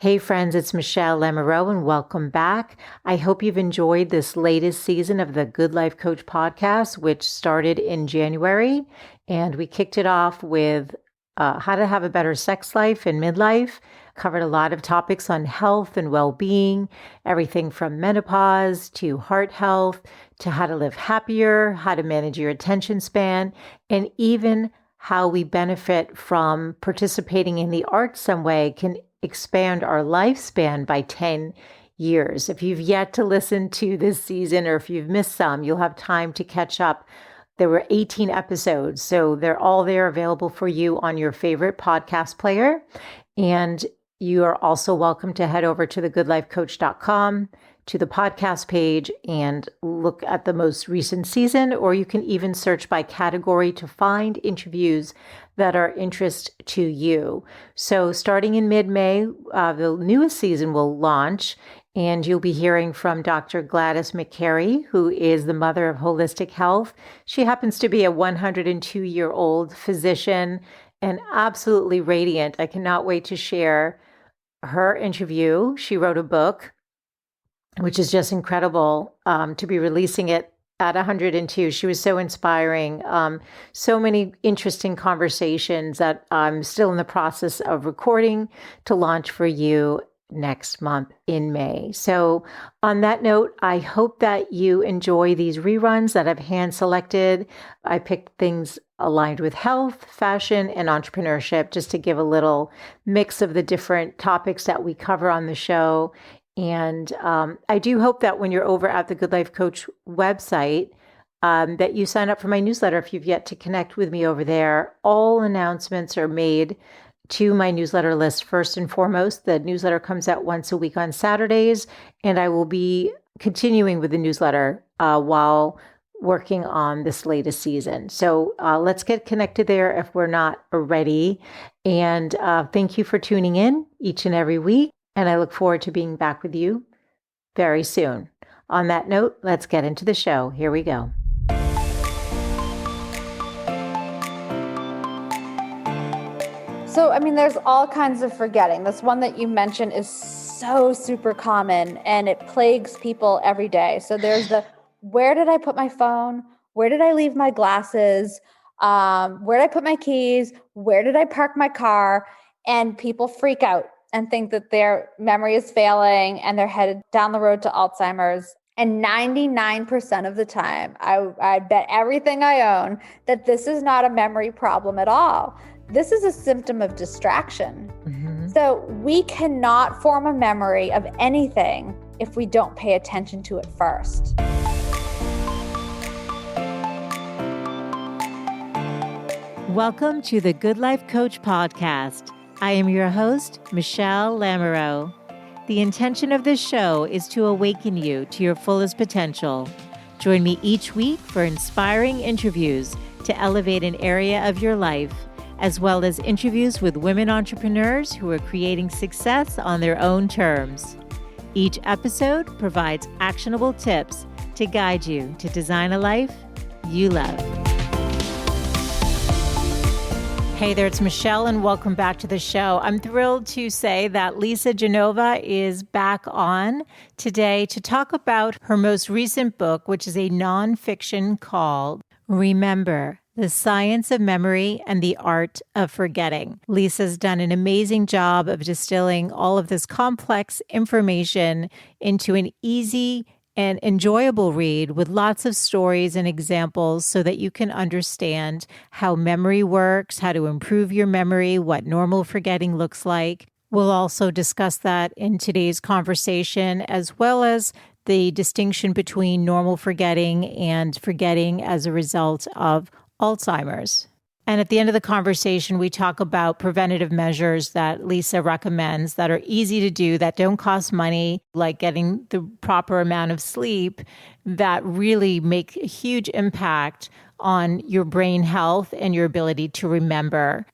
Hey friends, it's Michelle Lamoureux and welcome back. I hope you've enjoyed this latest season of the Good Life Coach podcast, which started in January. And we kicked it off with how to have a better sex life in midlife. Covered a lot of topics on health and well-being, everything from menopause to heart health, to how to live happier, how to manage your attention span, and even how we benefit from participating in the arts some way can expand our lifespan by 10 years. If you've yet to listen to this season, or if you've missed some, you'll have time to catch up. There were 18 episodes, so they're all there available for you on your favorite podcast player. And you are also welcome to head over to thegoodlifecoach.com, to the podcast page, and look at the most recent season, or you can even search by category to find interviews that are interest to you. So starting in mid-May, the newest season will launch, and you'll be hearing from Dr. Gladys McCary, who is the mother of holistic health. She happens to be a 102-year-old physician and absolutely radiant. I cannot wait to share her interview. She wrote a book, which is just incredible to be releasing it at 102. She was so inspiring. So many interesting conversations that I'm still in the process of recording to launch for you next month in May. So on that note, I hope that you enjoy these reruns that I've hand selected. I picked things aligned with health, fashion, and entrepreneurship, just to give a little mix of the different topics that we cover on the show. And I do hope that when you're over at the Good Life Coach website, that you sign up for my newsletter if you've yet to connect with me over there. All announcements are made to my newsletter list first and foremost. The newsletter comes out once a week on Saturdays, and I will be continuing with the newsletter while working on this latest season. So let's get connected there if we're not already. And thank you for tuning in each and every week. And I look forward to being back with you very soon. On that note, let's get into the show. Here we go. So, there's all kinds of forgetting. This one that you mentioned is so super common and it plagues people every day. So there's where did I put my phone? Where did I leave my glasses? Where did I put my keys? Where did I park my car? And people freak out and think that their memory is failing and they're headed down the road to Alzheimer's. And 99% of the time, I bet everything I own that this is not a memory problem at all. This is a symptom of distraction. Mm-hmm. So we cannot form a memory of anything if we don't pay attention to it first. Welcome to the Good Life Coach podcast. I am your host, Michelle Lamoureux. The intention of this show is to awaken you to your fullest potential. Join me each week for inspiring interviews to elevate an area of your life, as well as interviews with women entrepreneurs who are creating success on their own terms. Each episode provides actionable tips to guide you to design a life you love. Hey there, it's Michelle, and welcome back to the show. I'm thrilled to say that Lisa Genova is back on today to talk about her most recent book, which is a nonfiction called Remember: The Science of Memory and the Art of Forgetting. Lisa's done an amazing job of distilling all of this complex information into an easy and enjoyable read with lots of stories and examples so that you can understand how memory works, how to improve your memory, what normal forgetting looks like. We'll also discuss that in today's conversation, as well as the distinction between normal forgetting and forgetting as a result of Alzheimer's. And at the end of the conversation, we talk about preventative measures that Lisa recommends that are easy to do, that don't cost money, like getting the proper amount of sleep, that really make a huge impact on your brain health and your ability to remember.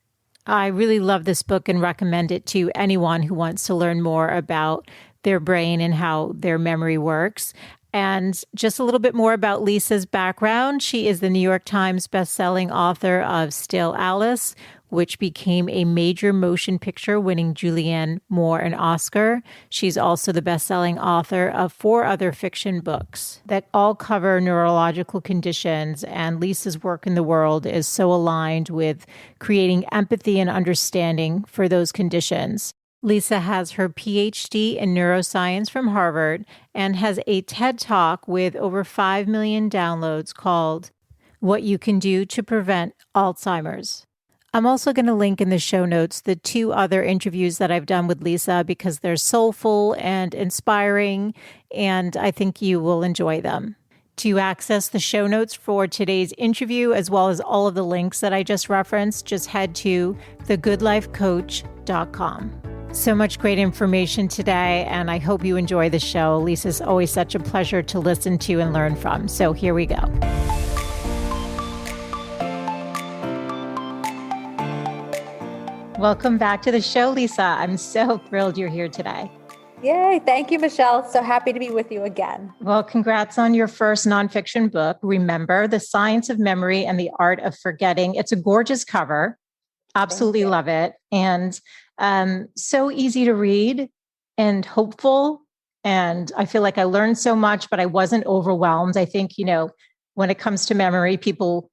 I really love this book and recommend it to anyone who wants to learn more about their brain and how their memory works. And just a little bit more about Lisa's background. She is the New York Times bestselling author of Still Alice, which became a major motion picture, winning Julianne Moore an Oscar. She's also the best-selling author of 4 other fiction books that all cover neurological conditions, and Lisa's work in the world is so aligned with creating empathy and understanding for those conditions. Lisa has her PhD in neuroscience from Harvard and has a TED Talk with over 5 million downloads called What You Can Do to Prevent Alzheimer's. I'm also going to link in the show notes the 2 other interviews that I've done with Lisa because they're soulful and inspiring, and I think you will enjoy them. To access the show notes for today's interview, as well as all of the links that I just referenced, just head to thegoodlifecoach.com. So much great information today, and I hope you enjoy the show. Lisa's always such a pleasure to listen to and learn from. So here we go. Welcome back to the show, Lisa. I'm so thrilled you're here today. Yay. Thank you, Michelle. So happy to be with you again. Well, congrats on your first nonfiction book, Remember, The Science of Memory and the Art of Forgetting. It's a gorgeous cover. Absolutely love it. And so easy to read and hopeful. And I feel like I learned so much, but I wasn't overwhelmed. I think, when it comes to memory, people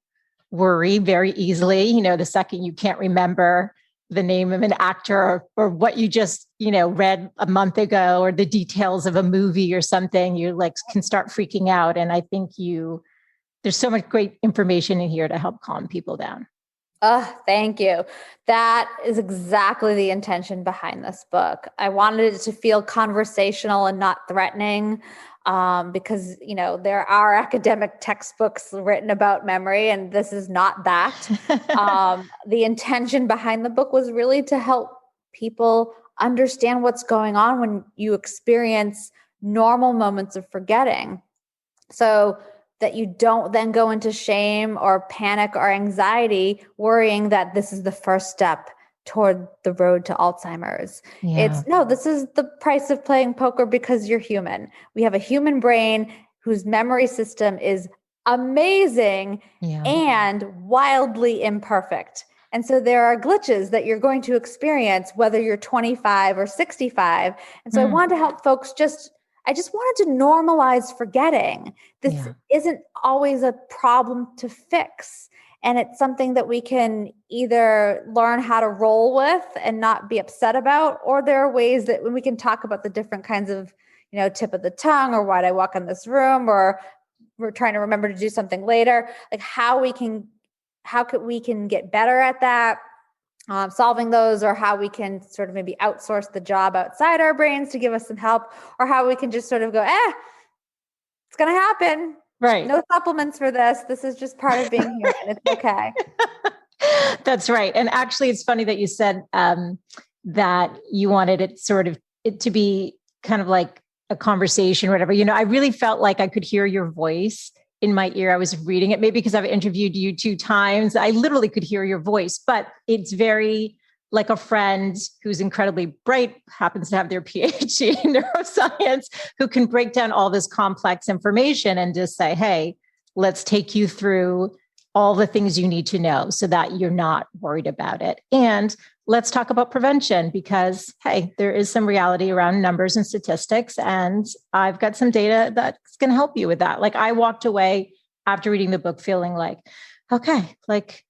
worry very easily. The second you can't remember the name of an actor or what you just, read a month ago or the details of a movie or something, you can start freaking out. And I think there's so much great information in here to help calm people down. Thank you. That is exactly the intention behind this book. I wanted it to feel conversational and not threatening, because, there are academic textbooks written about memory, and this is not that. The intention behind the book was really to help people understand what's going on when you experience normal moments of forgetting, so that you don't then go into shame or panic or anxiety, worrying that this is the first step toward the road to Alzheimer's. Yeah. This is the price of playing poker because you're human. We have a human brain whose memory system is amazing and wildly imperfect. And so there are glitches that you're going to experience whether you're 25 or 65. And so I wanted to help folks I just wanted to normalize forgetting. This isn't always a problem to fix. And it's something that we can either learn how to roll with and not be upset about, or there are ways that when we can talk about the different kinds of, tip of the tongue, or why'd I walk in this room, or we're trying to remember to do something later, how we can get better at that. Solving those, or how we can sort of maybe outsource the job outside our brains to give us some help, or how we can just sort of go, it's going to happen. Right. No supplements for this. This is just part of being human. It's okay. That's right. And actually, it's funny that you said that you wanted it to be kind of like a conversation or whatever. I really felt like I could hear your voice in my ear. I was reading it, maybe because I've interviewed you 2 times. I literally could hear your voice, but it's very like a friend who's incredibly bright, happens to have their PhD in neuroscience, who can break down all this complex information and just say, hey, let's take you through all the things you need to know so that you're not worried about it. And let's talk about prevention because, hey, there is some reality around numbers and statistics. And I've got some data that's going to help you with that. I walked away after reading the book feeling like, okay,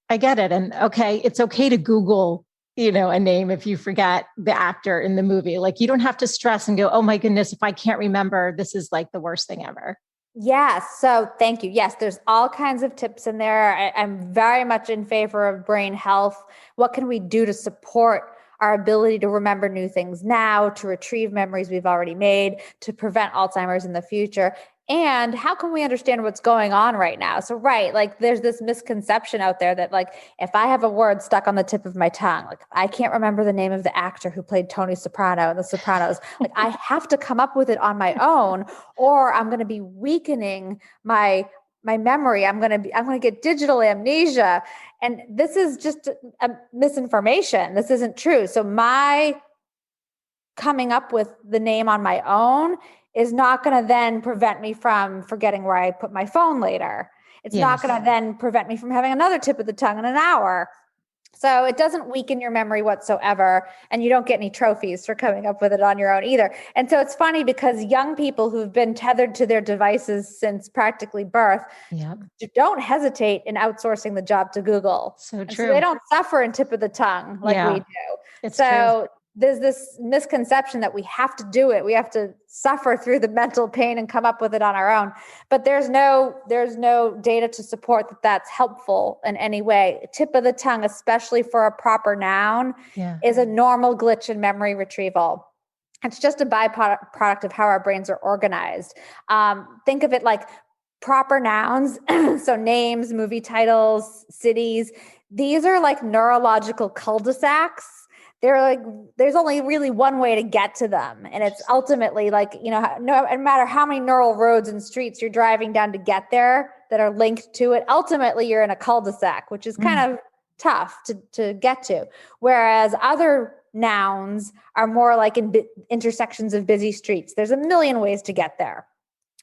I get it. And okay, it's okay to Google, a name if you forget the actor in the movie. You don't have to stress and go, oh my goodness, if I can't remember, this is the worst thing ever. Yes. So thank you. Yes, there's all kinds of tips in there. I'm very much in favor of brain health. What can we do to support our ability to remember new things now, to retrieve memories we've already made, to prevent Alzheimer's in the future? And how can we understand what's going on right now? So, there's this misconception out there that if I have a word stuck on the tip of my tongue, I can't remember the name of the actor who played Tony Soprano in The Sopranos, I have to come up with it on my own, or I'm going to be weakening my memory. I'm going to get digital amnesia. And this is just a misinformation. This isn't true. So my coming up with the name on my own is not going to then prevent me from forgetting where I put my phone later. It's not going to then prevent me from having another tip of the tongue in an hour. So it doesn't weaken your memory whatsoever, and you don't get any trophies for coming up with it on your own either. And so it's funny because young people who've been tethered to their devices since practically birth don't hesitate in outsourcing the job to Google. So and true. so they don't suffer in tip of the tongue like we do. It's so true. There's this misconception that we have to do it. We have to suffer through the mental pain and come up with it on our own. But there's no data to support that that's helpful in any way. Tip of the tongue, especially for a proper noun, is a normal glitch in memory retrieval. It's just a byproduct of how our brains are organized. Think of it like proper nouns. So names, movie titles, cities. These are like neurological cul-de-sacs. They're like, there's only really one way to get to them. And it's ultimately like, no matter how many neural roads and streets you're driving down to get there that are linked to it, ultimately you're in a cul-de-sac, which is kind of tough to get to. Whereas other nouns are more like in intersections of busy streets. There's a million ways to get there.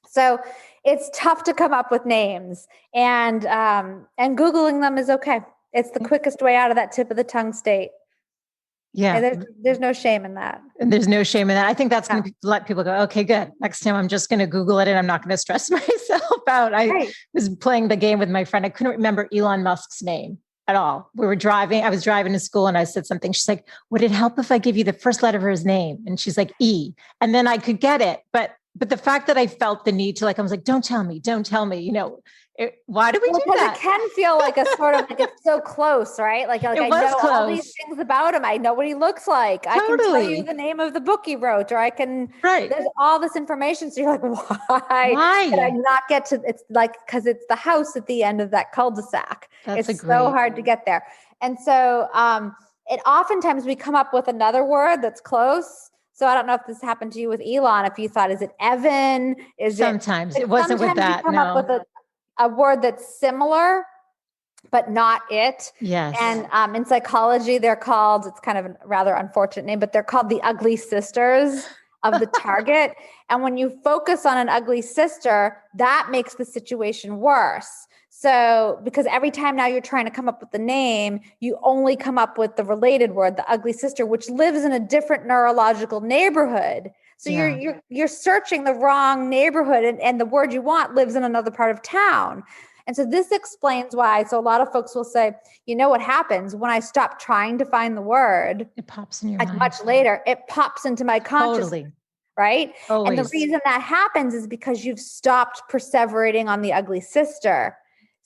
So it's tough to come up with names, and Googling them is okay. It's the quickest way out of that tip of the tongue state. Yeah. And there's no shame in that. And there's no shame in that. I think that's going to let people go, okay, good. Next time I'm just going to Google it and I'm not going to stress myself out. I was playing the game with my friend. I couldn't remember Elon Musk's name at all. I was driving to school and I said something. She's like, would it help if I give you the first letter of his name? And she's like, E. And then I could get it. But the fact that I felt the need to, I was like, don't tell me. Why do we do that? It can feel like a sort of like it's so close, right? Like I know close. All these things about him. I know what he looks like. Totally. I can tell you the name of the book he wrote, or I can. Right. There's all this information. So you're like, why did I not get to? It's like because it's the house at the end of that cul-de-sac. It's so hard to get there, and so it oftentimes we come up with another word that's close. So I don't know if this happened to you with Elon. If you thought, is it Evan? Sometimes it wasn't with that. You come up with a word that's similar, but not it. Yes. And in psychology, they're called, it's kind of a rather unfortunate name, but they're called the ugly sisters of the target. And when you focus on an ugly sister, that makes the situation worse. So, because every time now you're trying to come up with the name, you only come up with the related word, the ugly sister, which lives in a different neurological neighborhood. So you're searching the wrong neighborhood, and the word you want lives in another part of town. And so this explains why. So a lot of folks will say, what happens when I stop trying to find the word? It pops in your mind. Much later, it pops into my consciousness. Totally. Right? Always. And the reason that happens is because you've stopped perseverating on the ugly sister.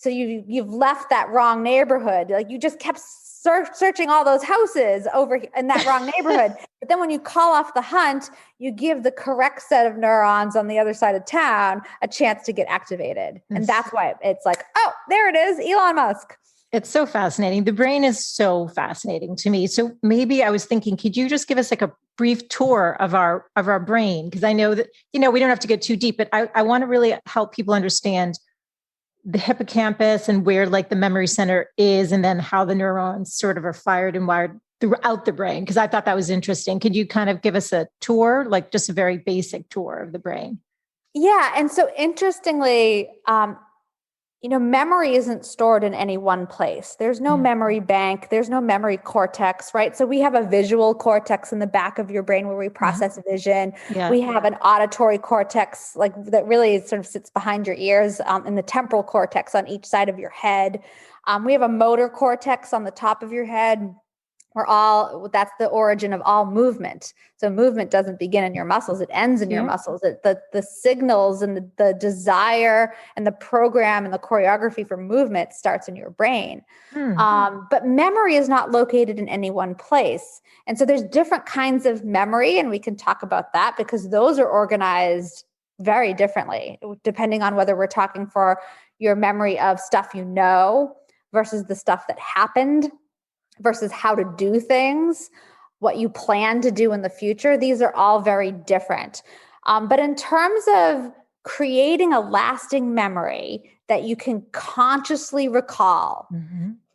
So you've left that wrong neighborhood. Like you just kept searching all those houses over in that wrong neighborhood. But then when you call off the hunt, you give the correct set of neurons on the other side of town a chance to get activated. And that's why it's like, oh, there it is, Elon Musk. It's so fascinating. The brain is so fascinating to me. So maybe I was thinking, could you just give us like a brief tour of our brain? Because I know that, we don't have to get too deep, but I want to really help people understand the hippocampus and where like the memory center is, and then how the neurons sort of are fired and wired throughout the brain. Because I thought that was interesting. Could you kind of give us a tour, like just a very basic tour of the brain? Yeah. And so interestingly, memory isn't stored in any one place. There's no memory bank. There's no memory cortex, right? So we have a visual cortex in the back of your brain where we process vision. Yeah. We have an auditory cortex, like that really sort of sits behind your ears, and the temporal cortex on each side of your head. We have a motor cortex on the top of your head. That's the origin of all movement. So movement doesn't begin in your muscles, it ends in your muscles. The signals and the desire and the program and the choreography for movement starts in your brain. But memory is not located in any one place. And so there's different kinds of memory, and we can talk about that because those are organized very differently, depending on whether we're talking for your memory of stuff versus the stuff that happened, versus how to do things, what you plan to do in the future. These are all very different. But in terms of creating a lasting memory that you can consciously recall,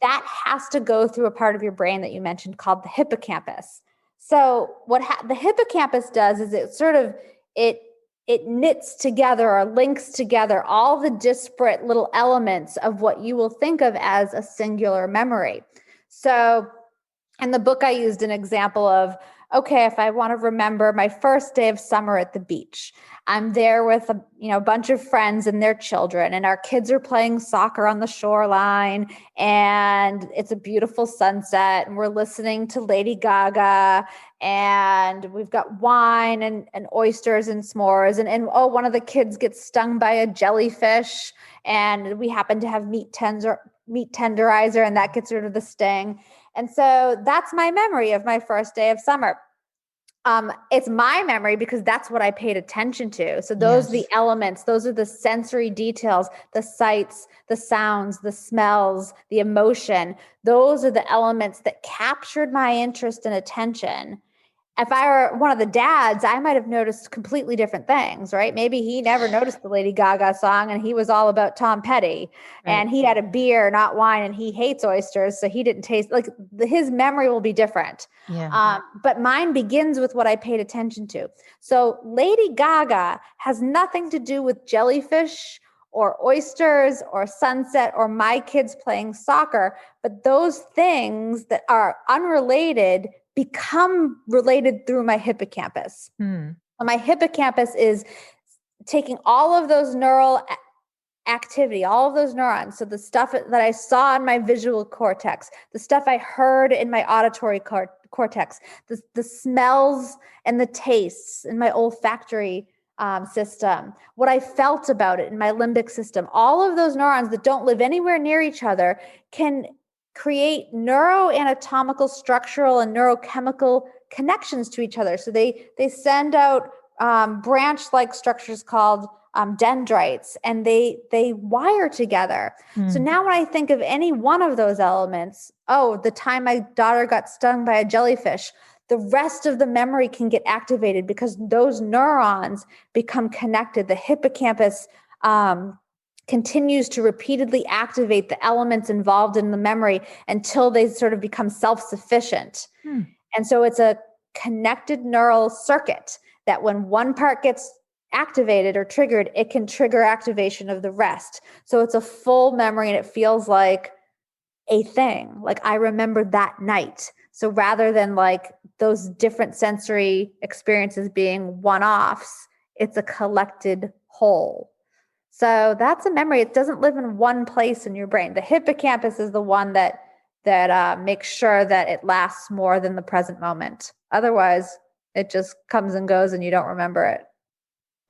that has to go through a part of your brain that you mentioned called the hippocampus. So what the hippocampus does is it knits together or links together all the disparate little elements of what you will think of as a singular memory. So in the book, I used an example of, okay, if I want to remember my first day of summer at the beach, I'm there with a bunch of friends and their children, and our kids are playing soccer on the shoreline, and it's a beautiful sunset, and we're listening to Lady Gaga, and we've got wine and oysters and s'mores, and one of the kids gets stung by a jellyfish, and we happen to have meat tenderizer, and that gets rid of the sting. And so that's my memory of my first day of summer. It's my memory because that's what I paid attention to. So those are the elements, those are the sensory details, the sights, the sounds, the smells, the emotion. Those are the elements that captured my interest and attention. If I were one of the dads, I might have noticed completely different things, right? Maybe he never noticed the Lady Gaga song and he was all about Tom Petty, and he had a beer, not wine, and he hates oysters. So he didn't taste his memory will be different. Yeah. But mine begins with what I paid attention to. So Lady Gaga has nothing to do with jellyfish or oysters or sunset or my kids playing soccer, but those things that are unrelated become related through my hippocampus. My hippocampus is taking all of those neural activity, all of those neurons. So the stuff that I saw in my visual cortex, the stuff I heard in my auditory cortex, the smells and the tastes in my olfactory system, what I felt about it in my limbic system, all of those neurons that don't live anywhere near each other can create neuroanatomical, structural, and neurochemical connections to each other. So they send out branch-like structures called dendrites, and they wire together. So now when I think of any one of those elements, the time my daughter got stung by a jellyfish, the rest of the memory can get activated because those neurons become connected. The hippocampus continues to repeatedly activate the elements involved in the memory until they sort of become self-sufficient. And so it's a connected neural circuit that when one part gets activated or triggered, it can trigger activation of the rest. So it's a full memory and it feels like a thing. Like I remembered that night. So rather than like those different sensory experiences being one-offs, it's a collected whole. So that's a memory. It doesn't live in one place in your brain. The hippocampus is the one that makes sure that it lasts more than the present moment. Otherwise, it just comes and goes and you don't remember it.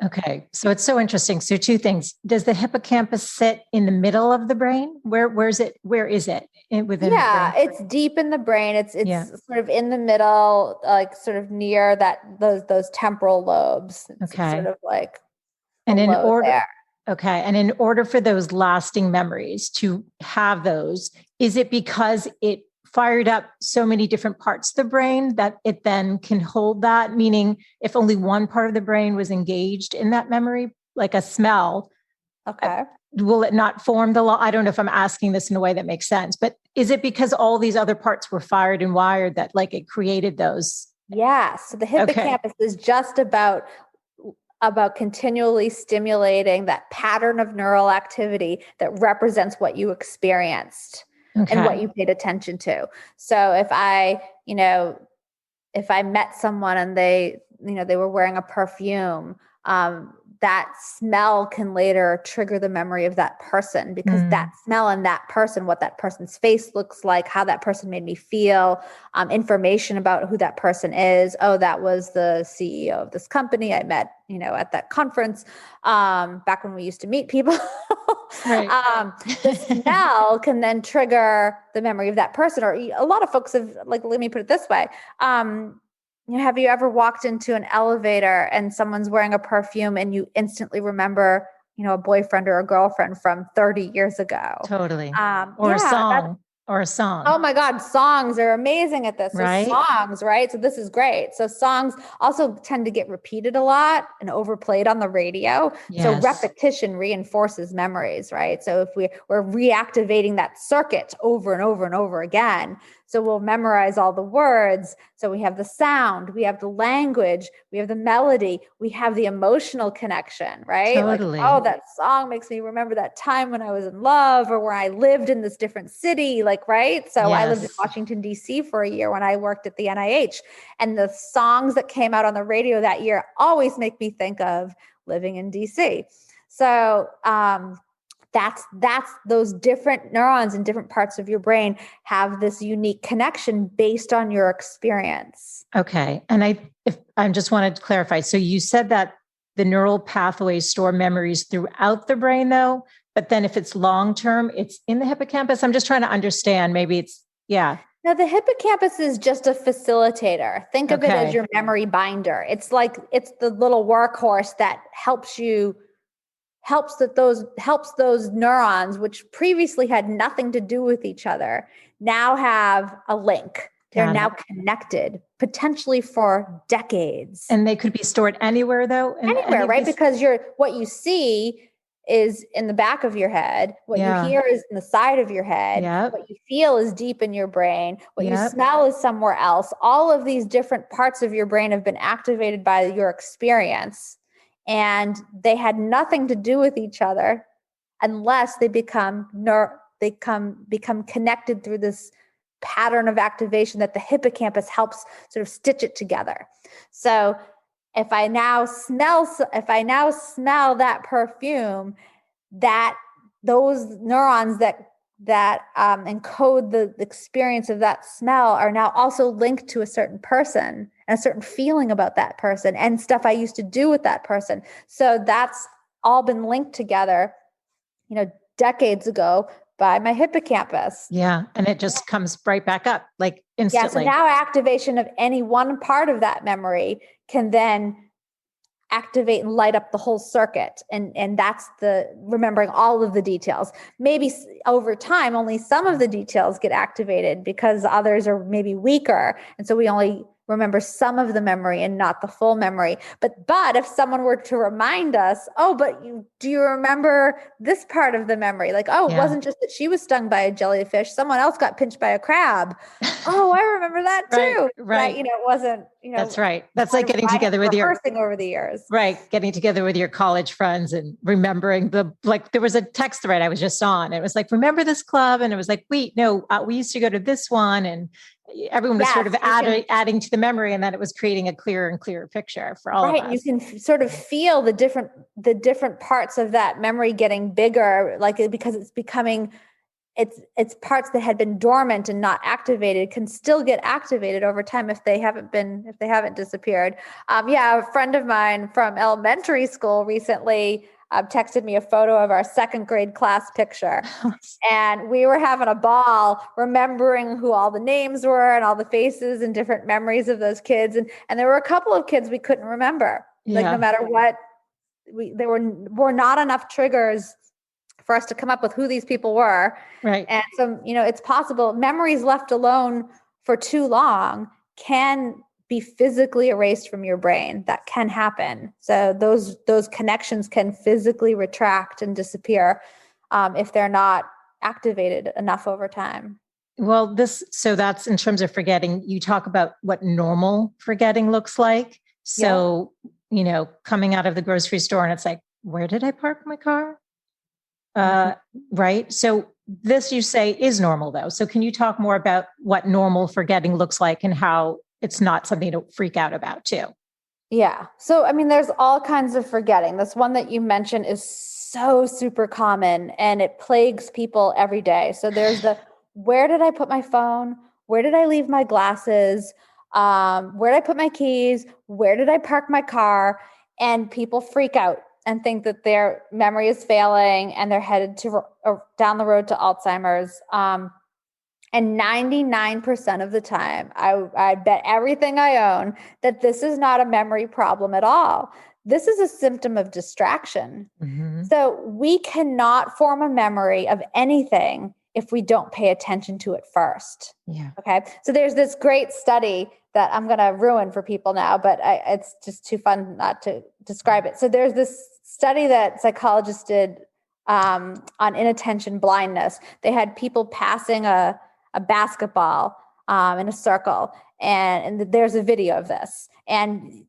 Okay. So it's so interesting. So two things. Does the hippocampus sit in the middle of the brain? Where is it within the brain? It's deep in the brain. It's sort of in the middle, like sort of near those temporal lobes. It's sort of like and in order there. Okay. And in order for those lasting memories to have those, is it because it fired up so many different parts of the brain that it then can hold that? Meaning if only one part of the brain was engaged in that memory, like a smell, will it not form I don't know if I'm asking this in a way that makes sense, but is it because all these other parts were fired and wired that like it created those? Yeah. So the hippocampus is just about continually stimulating that pattern of neural activity that represents what you experienced and what you paid attention to. So if I met someone and they were wearing a perfume, that smell can later trigger the memory of that person because that smell and that person, what that person's face looks like, how that person made me feel, information about who that person is. Oh, that was the CEO of this company I met, at that conference, back when we used to meet people. Right. The smell can then trigger the memory of that person. Or a lot of folks have, let me put it this way. Have you ever walked into an elevator and someone's wearing a perfume and you instantly remember, a boyfriend or a girlfriend from 30 years ago? Totally. Or a song. Oh my God. Songs are amazing at this. Right? So songs, right? So this is great. So songs also tend to get repeated a lot and overplayed on the radio. Yes. So repetition reinforces memories, right? So if we're reactivating that circuit over and over and over again. So we'll memorize all the words. So we have the sound, we have the language, we have the melody, we have the emotional connection, right? Totally. Like, oh, that song makes me remember that time when I was in love or where I lived in this different city, like, right? So I lived in Yes. Washington, D.C. for a year when I worked at the NIH. And the songs that came out on the radio that year always make me think of living in DC. So that's those different neurons in different parts of your brain have this unique connection based on your experience. Okay. And I just wanted to clarify. So you said that the neural pathways store memories throughout the brain, though, but then if it's long term, it's in the hippocampus. I'm just trying to understand. Maybe it's, yeah. Now, the hippocampus is just a facilitator. Think of it as your memory binder. It's the little workhorse that helps those neurons, which previously had nothing to do with each other, now have a link. They're now connected, potentially for decades. And they could be stored anywhere, though? Anywhere, right? Because what you see is in the back of your head. What you hear is in the side of your head. Yep. What you feel is deep in your brain. What you smell is somewhere else. All of these different parts of your brain have been activated by your experience. And they had nothing to do with each other unless they become connected through this pattern of activation that the hippocampus helps sort of stitch it together. So if I now smell that perfume, that those neurons that encode the experience of that smell are now also linked to a certain person and a certain feeling about that person and stuff I used to do with that person. So that's all been linked together, decades ago by my hippocampus. Yeah. And it just comes right back up like instantly. Yeah. So now activation of any one part of that memory can then activate and light up the whole circuit. And that's the remembering all of the details. Maybe over time, only some of the details get activated because others are maybe weaker. And so we only remember some of the memory and not the full memory. But if someone were to remind us, do you remember this part of the memory? Like, it wasn't just that she was stung by a jellyfish. Someone else got pinched by a crab. I remember that too. Right. It wasn't, That's right. That's like getting together with rehearsing over the years. Right. Getting together with your college friends and remembering there was a text thread I was just on. It was like, remember this club? And it was like, wait, no, we used to go to this one. And everyone was sort of adding to the memory, and then it was creating a clearer and clearer picture for all of us. Right. You can sort of feel the different parts of that memory getting bigger, because it's becoming, it's parts that had been dormant and not activated can still get activated over time if they haven't disappeared. A friend of mine from elementary school recently texted me a photo of our second grade class picture. And we were having a ball remembering who all the names were and all the faces and different memories of those kids. And there were a couple of kids we couldn't remember. Like no matter what, there were not enough triggers for us to come up with who these people were. Right. And so, it's possible memories left alone for too long can be physically erased from your brain. That can happen. So those connections can physically retract and disappear if they're not activated enough over time. Well, so that's in terms of forgetting. You talk about what normal forgetting looks like. So, coming out of the grocery store and it's like, where did I park my car? Right. So this, you say, is normal though. So can you talk more about what normal forgetting looks like and how it's not something to freak out about too? Yeah. So, there's all kinds of forgetting. This one that you mentioned is so super common and it plagues people every day. So there's where did I put my phone? Where did I leave my glasses? Where did I put my keys? Where did I park my car? And people freak out and think that their memory is failing and they're headed down the road to Alzheimer's. And 99% of the time, I bet everything I own that this is not a memory problem at all. This is a symptom of distraction. Mm-hmm. So we cannot form a memory of anything if we don't pay attention to it first. Yeah. Okay. So there's this great study that I'm going to ruin for people now, but it's just too fun not to describe it. So there's this study that psychologists did on inattention blindness. They had people passing a basketball in a circle. And there's a video of this. And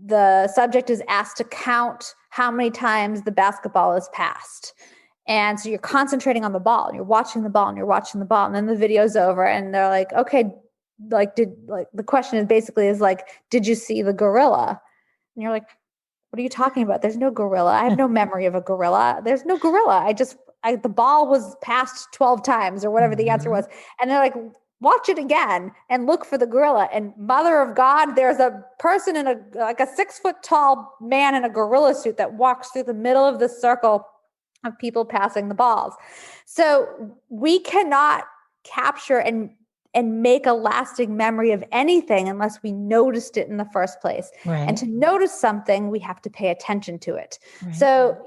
the subject is asked to count how many times the basketball is passed. And so you're concentrating on the ball and you're watching the ball and you're watching the ball. And then the video's over and they're like, okay, the question is basically did you see the gorilla? And you're like, what are you talking about? There's no gorilla. I have no memory of a gorilla. There's no gorilla. The ball was passed 12 times or whatever the answer was. And they're like, watch it again and look for the gorilla. And mother of God, there's a person in a 6-foot tall man in a gorilla suit that walks through the middle of the circle of people passing the balls. So we cannot capture and make a lasting memory of anything unless we noticed it in the first place. Right. And to notice something, we have to pay attention to it. Right. So,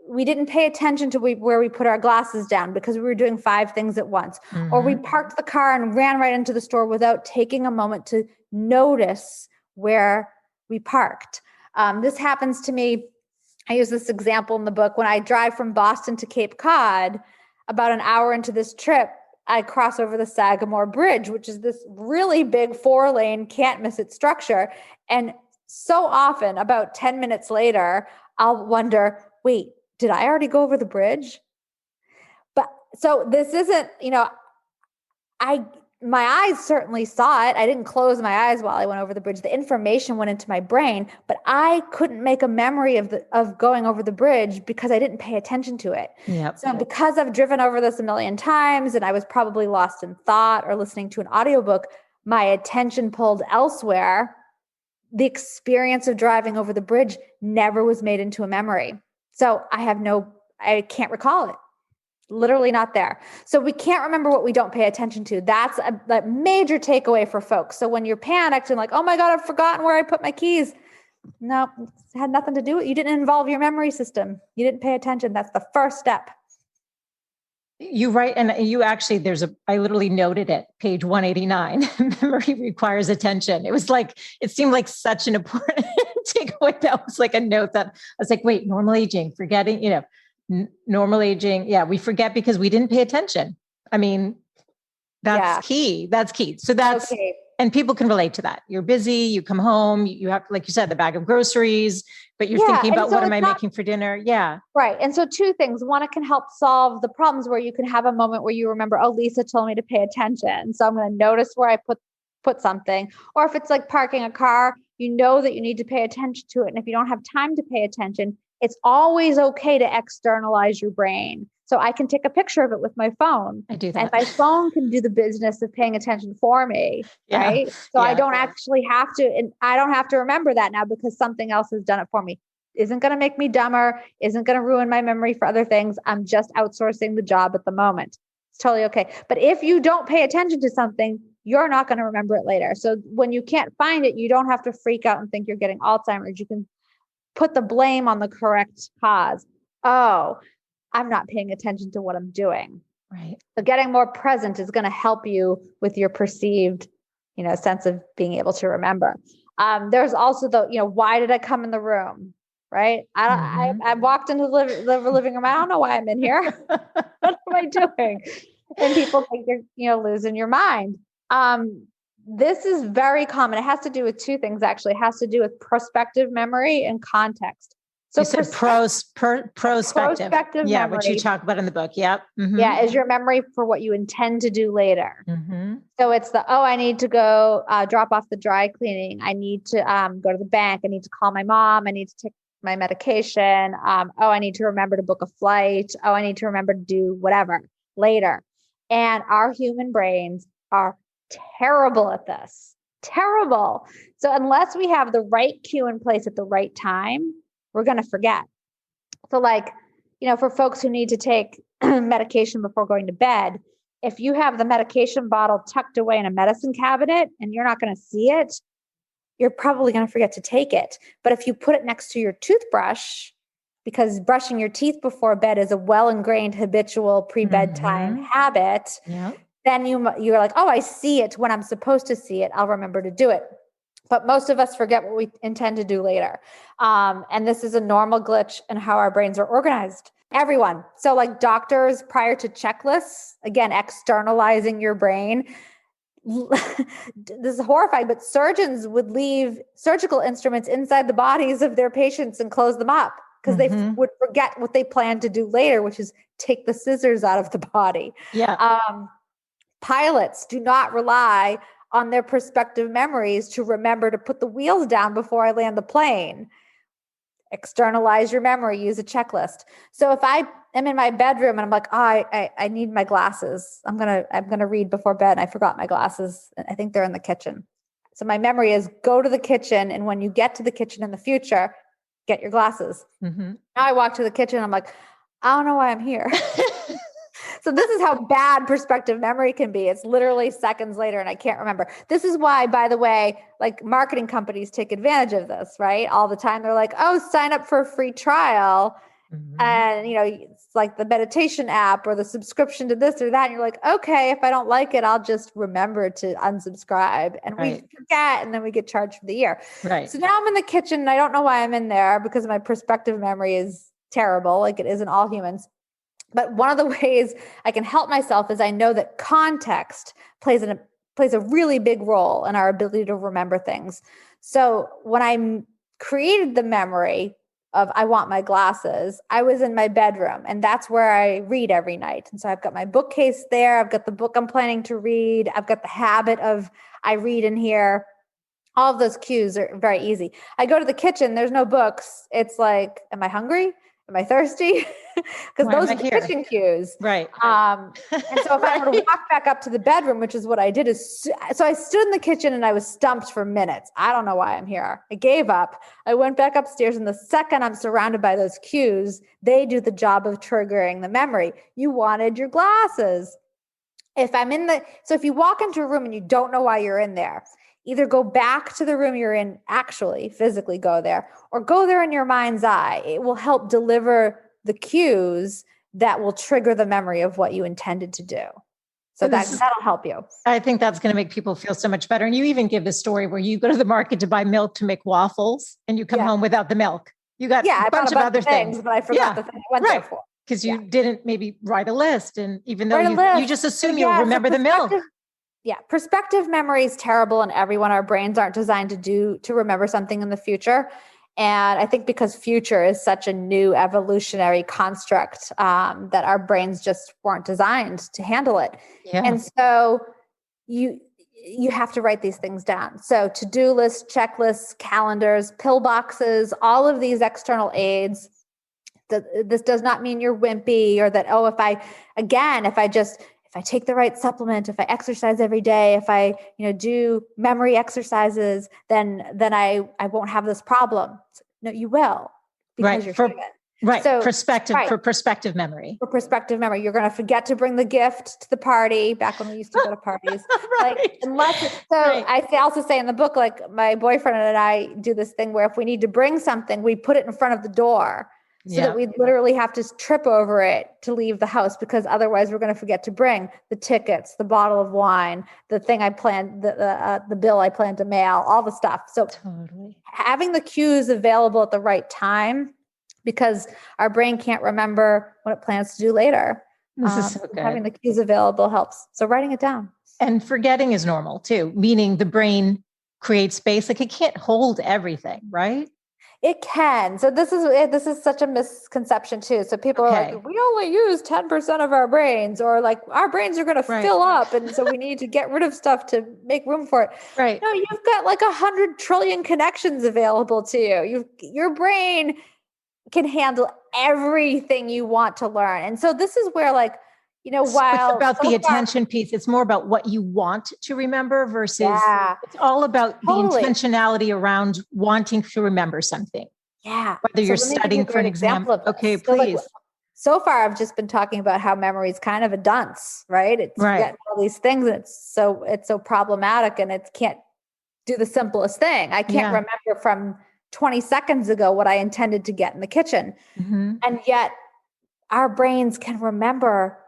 we didn't pay attention to where we put our glasses down because we were doing 5 things at once. Or we parked the car and ran right into the store without taking a moment to notice where we parked. This happens to me. I use this example in the book. When I drive from Boston to Cape Cod, about an hour into this trip, I cross over the Sagamore Bridge, which is this really big 4-lane, can't miss it structure. And so often, about 10 minutes later, I'll wonder, wait, did I already go over the bridge? But so this isn't, my eyes certainly saw it. I didn't close my eyes while I went over the bridge. The information went into my brain, but I couldn't make a memory of going over the bridge because I didn't pay attention to it. Yep. So because I've driven over this a million times and I was probably lost in thought or listening to an audiobook, my attention pulled elsewhere. The experience of driving over the bridge never was made into a memory. So I can't recall it. Literally not there. So we can't remember what we don't pay attention to. That's a major takeaway for folks. So when you're panicked and like, oh my God, I've forgotten where I put my keys. No, it had nothing to do with it. You didn't involve your memory system. You didn't pay attention. That's the first step. You write, and you actually, I literally noted it, page 189, memory requires attention. It seemed like such an important takeaway. That was like a note that I was like, wait, normal aging, forgetting, normal aging. Yeah. We forget because we didn't pay attention. I mean, that's key. That's key. So okay. And people can relate to that. You're busy, you come home, you have, like you said, the bag of groceries, but you're thinking about what am I making for dinner? Yeah. Right. And so 2 things. One, it can help solve the problems where you can have a moment where you remember, oh, Lisa told me to pay attention. So I'm going to notice where I put something. Or if it's like parking a car, you know that you need to pay attention to it. And if you don't have time to pay attention, it's always okay to externalize your brain. So I can take a picture of it with my phone. I do that. And my phone can do the business of paying attention for me. Yeah. Right. So I don't actually have to, and I don't have to remember that now because something else has done it for me. Isn't going to make me dumber, isn't going to ruin my memory for other things. I'm just outsourcing the job at the moment. It's totally okay. But if you don't pay attention to something, you're not going to remember it later. So when you can't find it, you don't have to freak out and think you're getting Alzheimer's. You can put the blame on the correct cause. Oh, I'm not paying attention to what I'm doing. Right. So getting more present is going to help you with your perceived, sense of being able to remember. There's also why did I come in the room? Right. I walked into the living room. I don't know why I'm in here. What am I doing? And people think you're, losing your mind. This is very common. It has to do with 2 things, actually. It has to do with prospective memory and context. So you said prospective. Yeah, memory, which you talk about in the book. Yep. Mm-hmm. Yeah, is your memory for what you intend to do later. Mm-hmm. So it's I need to go drop off the dry cleaning. I need to go to the bank. I need to call my mom. I need to take my medication. I need to remember to book a flight. I need to remember to do whatever later. And our human brains are terrible at this. Terrible. So unless we have the right cue in place at the right time, we're going to forget. So for folks who need to take medication before going to bed, if you have the medication bottle tucked away in a medicine cabinet and you're not going to see it, you're probably going to forget to take it. But if you put it next to your toothbrush, because brushing your teeth before bed is a well-ingrained habitual pre-bedtime habit, then you're like, oh, I see it when I'm supposed to see it. I'll remember to do it. But most of us forget what we intend to do later. And this is a normal glitch in how our brains are organized. Everyone. So doctors prior to checklists, again, externalizing your brain. this is horrifying, but surgeons would leave surgical instruments inside the bodies of their patients and close them up because they would forget what they planned to do later, which is take the scissors out of the body. Yeah. Pilots do not rely on their prospective memories to remember to put the wheels down before I land the plane. Externalize your memory, use a checklist. So if I am in my bedroom and I'm like, I need my glasses. I'm gonna read before bed. And I forgot my glasses. I think they're in the kitchen. So my memory is go to the kitchen. And when you get to the kitchen in the future, get your glasses. Now I walk to the kitchen. I'm like, I don't know why I'm here. So this is how bad perspective memory can be. It's literally seconds later and I can't remember. This is why, by the way, like marketing companies take advantage of this, right? All the time. They're like, oh, sign up for a free trial. And, it's like the meditation app or the subscription to this or that. And you're like, okay, if I don't like it, I'll just remember to unsubscribe. And we forget, and then we get charged for the year. Right. So now I'm in the kitchen and I don't know why I'm in there because my perspective memory is terrible, like it is in all humans. But one of the ways I can help myself is I know that context plays a really big role in our ability to remember things. So when I created the memory of I want my glasses, I was in my bedroom, and that's where I read every night. And so I've got my bookcase there. I've got the book I'm planning to read. I've got the habit of I read in here. All of those cues are very easy. I go to the kitchen. There's no books. It's like, am I hungry? Am I thirsty? Because those are the kitchen cues. Right. And so if I were to walk back up to the bedroom, which is what I did, so I stood in the kitchen and I was stumped for minutes. I don't know why I'm here. I gave up. I went back upstairs, and the second I'm surrounded by those cues, they do the job of triggering the memory. You wanted your glasses. So if you walk into a room and you don't know why you're in there, either go back to the room you're in, actually physically go there, or go there in your mind's eye. It will help deliver the cues that will trigger the memory of what you intended to do. So that'll help you. I think that's going to make people feel so much better. And you even give the story where you go to the market to buy milk to make waffles and you come home without the milk. You got a bunch of other things, but I forgot the thing I went there for. Because you didn't maybe write a list. And even though you just assume you'll remember the milk. Yeah. Perspective memory is terrible in everyone. Our brains aren't designed to remember something in the future. And I think because future is such a new evolutionary construct, that our brains just weren't designed to handle it. Yeah. And so you have to write these things down. So to-do lists, checklists, calendars, pill boxes, all of these external aids. This does not mean you're wimpy or that, if I take the right supplement, if I exercise every day, if I, do memory exercises, then I won't have this problem. No, you will, because you're human. Right. So, for perspective memory. For perspective memory, you're going to forget to bring the gift to the party. Back when we used to go to parties, I also say in the book, like my boyfriend and I do this thing where if we need to bring something, we put it in front of the door. So that we literally have to trip over it to leave the house, because otherwise we're going to forget to bring the tickets, the bottle of wine, the thing I planned, the bill I planned to mail, all the stuff. So having the cues available at the right time, because our brain can't remember what it plans to do later. This is so good. Having the cues available helps. So writing it down. And forgetting is normal too, meaning the brain creates space. Like it can't hold everything, right? It can. So this is such a misconception too. So people are like, we only use 10% of our brains, or like our brains are going to fill up. And so we need to get rid of stuff to make room for it. Right. No, you've got like 100 trillion connections available to you. Your brain can handle everything you want to learn. And so this is where while it's about the attention piece, it's more about what you want to remember versus it's all about the intentionality around wanting to remember something. Yeah. Whether you're studying for an exam. Okay, please. So far, I've just been talking about how memory is kind of a dunce, right? It's getting all these things, and it's so problematic, and it can't do the simplest thing. I can't remember from 20 seconds ago what I intended to get in the kitchen. Mm-hmm. And yet our brains can remember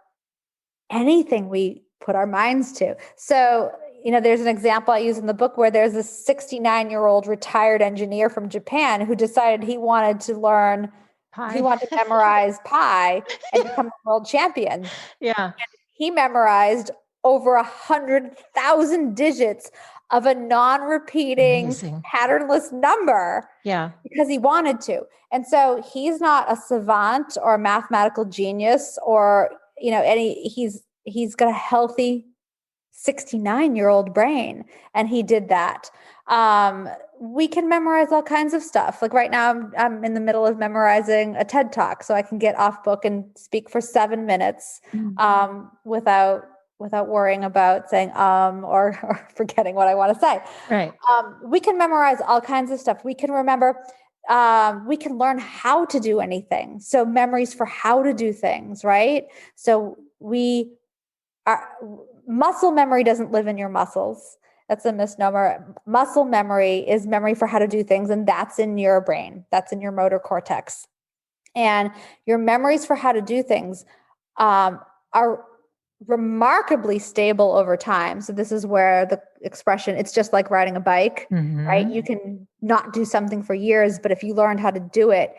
anything we put our minds to. So, there's an example I use in the book where there's this 69-year-old retired engineer from Japan who decided he wanted to learn pie. He wanted to memorize pie and become a world champion. Yeah. And he memorized over 100,000 digits of a non-repeating Amazing. patternless number. Yeah. Because he wanted to. And so he's not a savant or a mathematical genius or, he's got a healthy 69-year-old brain, and he did that. We can memorize all kinds of stuff. Like right now I'm in the middle of memorizing a TED Talk, so I can get off book and speak for 7 minutes without worrying about saying or forgetting what I want to say. Right. We can memorize all kinds of stuff. We can remember, we can learn how to do anything. So memories for how to do things, right? So muscle memory doesn't live in your muscles. That's a misnomer. Muscle memory is memory for how to do things, and that's in your brain. That's in your motor cortex. And your memories for how to do things are remarkably stable over time. So this is where the expression, it's just like riding a bike, right? You can not do something for years, but if you learned how to do it,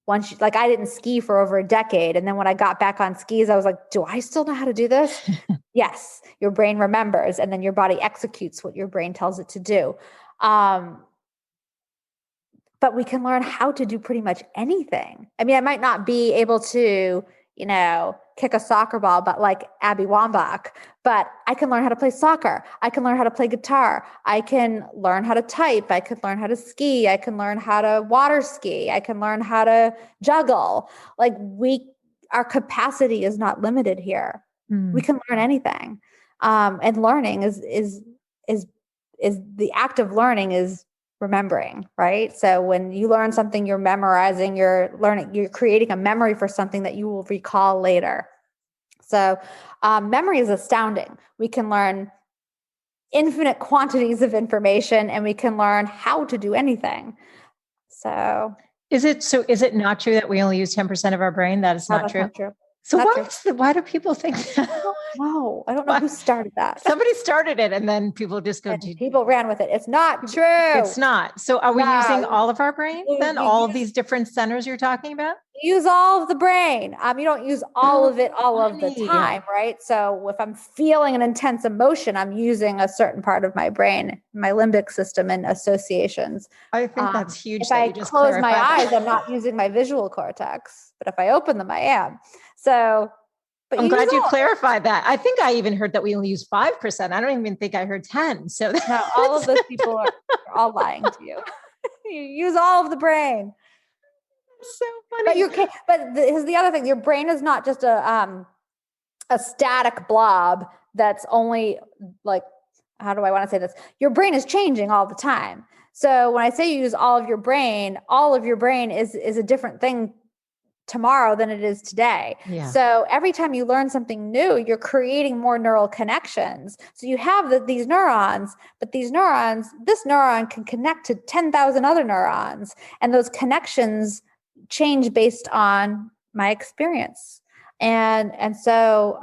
like I didn't ski for over a decade. And then when I got back on skis, I was like, do I still know how to do this? Yes. Your brain remembers, and then your body executes what your brain tells it to do. But we can learn how to do pretty much anything. I mean, I might not be able to, kick a soccer ball, but like Abby Wambach, but I can learn how to play soccer. I can learn how to play guitar. I can learn how to type. I can learn how to ski. I can learn how to water ski. I can learn how to juggle. Like our capacity is not limited here. We can learn anything. And learning is the act of learning is remembering, right? So when you learn something, you're memorizing, you're learning, you're creating a memory for something that you will recall later. So memory is astounding. We can learn infinite quantities of information, and we can learn how to do anything. So is it not true that we only use 10% of our brain? That is not true. Not true. So why do people think that? No, I don't know who started that. Somebody started it, and then people just go. People ran with it. It's not true. It's not. So are we using all of our brain then? All of these different centers you're talking about? Use all of the brain. You don't use all of it all of the time, right? So if I'm feeling an intense emotion, I'm using a certain part of my brain, my limbic system, and associations. I think that's huge. If I close my eyes, I'm not using my visual cortex, but if I open them, I am. So, but I'm glad you clarified that. I think I even heard that we only use 5%. I don't even think I heard 10. So no, all of those people are all lying to you. You use all of the brain. So funny. But here's the other thing: your brain is not just a static blob that's only like, how do I want to say this? Your brain is changing all the time. So when I say you use all of your brain is a different thing tomorrow than it is today. Yeah. So every time you learn something new, you're creating more neural connections. So you have these neurons, but this neuron can connect to 10,000 other neurons, and those connections change based on my experience. And so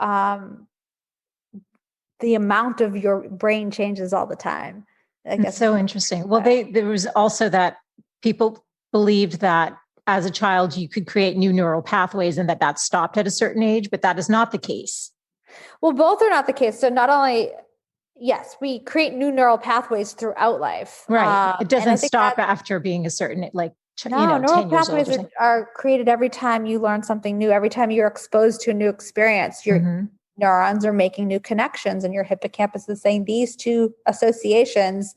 the amount of your brain changes all the time. I guess. It's so interesting. Well, there was also that people believed that as a child, you could create new neural pathways and that stopped at a certain age, but that is not the case. Well, both are not the case. So not only, yes, we create new neural pathways throughout life. Right. It doesn't stop after being a certain, neural pathways are created every time you learn something new. Every time you're exposed to a new experience, your neurons are making new connections, and your hippocampus is saying these two associations